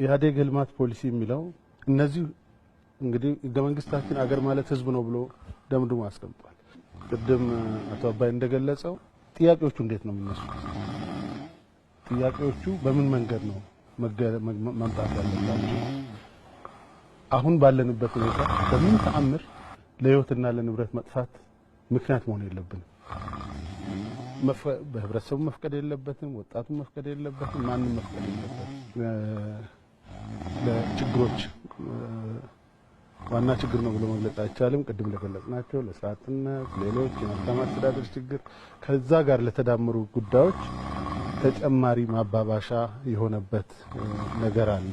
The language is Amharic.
ኢህአዴግ ልማት ፖሊሲ የሚለው እነዚህ እንግዲህ ህገ መንግስታችን አገር ማለት ህዝብ ነው ብሎ ደምድሞ አስቀምጧል። ቅድም አቶ አባይ እንደገለጸው ጥያቄዎቹ እንዴት ነው የሚነሱት? ጥያቄዎቹ በምን መንገድ ነው መምጣት ያለባቸው? አሁን ባለንበት ሁኔታ በምን ተአምር ለህይወትና ለንብረት መጥፋት ምክንያት መሆን የለብንም። በህብረተሰቡ መፍቀድ የለበትም፣ ወጣቱ መፍቀድ የለበትም፣ ማንም መፍቀድ የለበትም። ለችግሮች ዋና ችግር ነው ብሎ መግለጽ አይቻልም። ቅድም ለገለጽናቸው ለስራ አጥነት፣ ሌሎች የመልካም አስተዳደር ችግር ከዛ ጋር ለተዳመሩ ጉዳዮች ተጨማሪ ማባባሻ የሆነበት ነገር አለ።